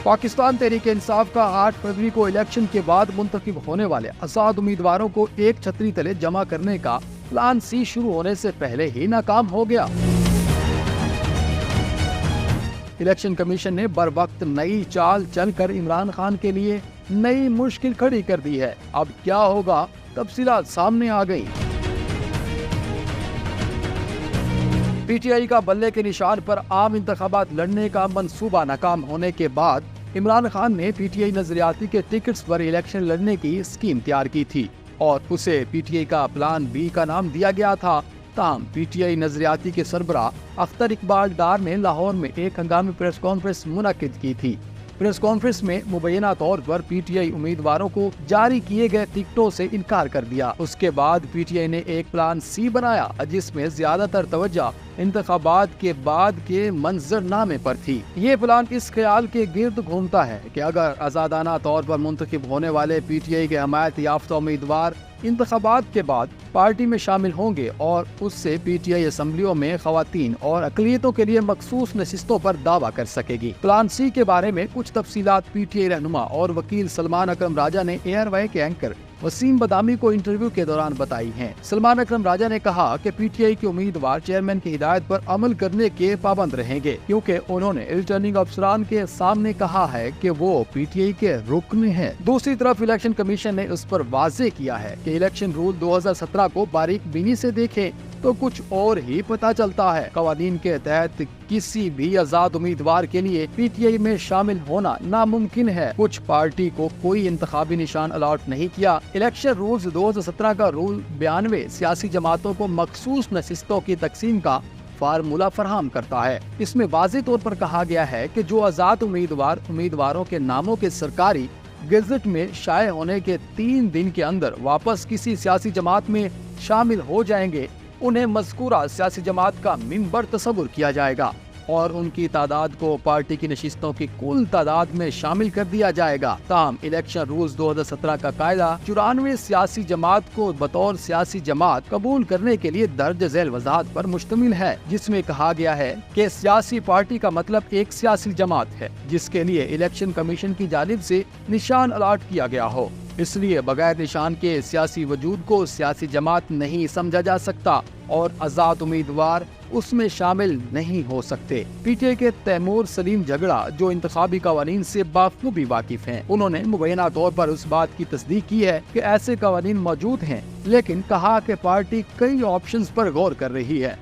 पाकिस्तान तहरीक इंसाफ का 8 फरवरी को इलेक्शन के बाद मुंतखब होने वाले आजाद उम्मीदवारों को एक छतरी तले जमा करने का प्लान सी शुरू होने से पहले ही नाकाम हो गया। इलेक्शन कमीशन ने बर वक्त नई चाल चलकर इमरान खान के लिए नई मुश्किल खड़ी कर दी है। अब क्या होगा, तफसीलात सामने आ गई। पीटीआई का बल्ले के निशान पर आम इंतखाबात लड़ने का मंसूबा नाकाम होने के बाद इमरान खान ने पीटीआई नजरियाती के टिकट्स पर इलेक्शन लड़ने की स्कीम तैयार की थी और उसे पीटीआई का प्लान बी का नाम दिया गया था। ताहम पीटीआई नजरियाती के सरबराह अख्तर इकबाल डार ने लाहौर में एक हंगामी प्रेस कॉन्फ्रेंस मुनक्किद की थी। प्रेस कॉन्फ्रेंस में मुबैना तौर पर पीटीआई उम्मीदवारों को जारी किए गए टिकटों से इनकार कर दिया। उसके बाद पीटीआई ने एक प्लान सी बनाया जिसमें ज्यादातर तवज्जो इंतखाबात के बाद के मंजरनामे पर थी। ये प्लान इस ख्याल के गिर्द घूमता है कि अगर आजादाना तौर पर मुंतखब होने वाले पीटीआई के हमायत याफ्ता उम्मीदवार इंतखाबात के बाद पार्टी में शामिल होंगे और उससे पीटीआई असेंबलियों में खवातीन और अकलियतों के लिए मखसूस नशिस्तों पर दावा कर सकेगी। प्लान सी के बारे में कुछ तफसीलात पीटीआई रहनुमा और वकील सलमान अकरम राजा ने एयरवाई के एंकर वसीम बदामी को इंटरव्यू के दौरान बताई हैं। सलमान अकरम राजा ने कहा कि पीटीआई के उम्मीदवार चेयरमैन की हिदायत पर अमल करने के पाबंद रहेंगे, क्योंकि उन्होंने रिटर्निंग अफसरान के सामने कहा है कि वो पीटीआई के रुकन हैं। दूसरी तरफ इलेक्शन कमीशन ने उस पर वाज़ेह किया है कि इलेक्शन रूल 2017 को बारीक बीनी से देखें तो कुछ और ही पता चलता है। कवानीन के तहत किसी भी आजाद उम्मीदवार के लिए पीटीआई में शामिल होना नामुमकिन है। कुछ पार्टी को कोई इंतखाबी निशान अलॉट नहीं किया। इलेक्शन रूल्स 2017 का रूल 92 सियासी जमातों को मखसूस नशिस्तों की तकसीम का फार्मूला फराहम करता है। इसमें वाज़ेह तौर पर कहा गया है कि जो आजाद उम्मीदवारों के नामों के सरकारी गजट में शाये होने के 3 दिन के अंदर वापस किसी सियासी जमात में शामिल हो जाएंगे, उन्हें मज़कूरा सियासी जमात का मिंबर तस्वुर किया जाएगा और उनकी तादाद को पार्टी की नशिस्तों की कुल तादाद में शामिल कर दिया जाएगा। ताहम इलेक्शन रूल्स 2017 का कायदा 94 सियासी जमात को बतौर सियासी जमात कबूल करने के लिए दर्ज झैल वजाहत पर मुश्तमिल है, जिसमें कहा गया है कि सियासी पार्टी का मतलब एक सियासी जमात है जिसके लिए इलेक्शन कमीशन की जानिब से निशान अलॉट किया गया हो। इसलिए बगैर निशान के सियासी वजूद को सियासी जमात नहीं समझा जा सकता और आजाद उम्मीदवार उसमें शामिल नहीं हो सकते। पीटीआई के तैमूर सलीम झगड़ा, जो इंतखाबी कवानीन से बाखूबी वाकिफ हैं, उन्होंने मुबैना तौर पर उस बात की तस्दीक की है कि ऐसे कवानीन मौजूद हैं, लेकिन कहा कि पार्टी कई ऑप्शंस पर गौर कर रही है।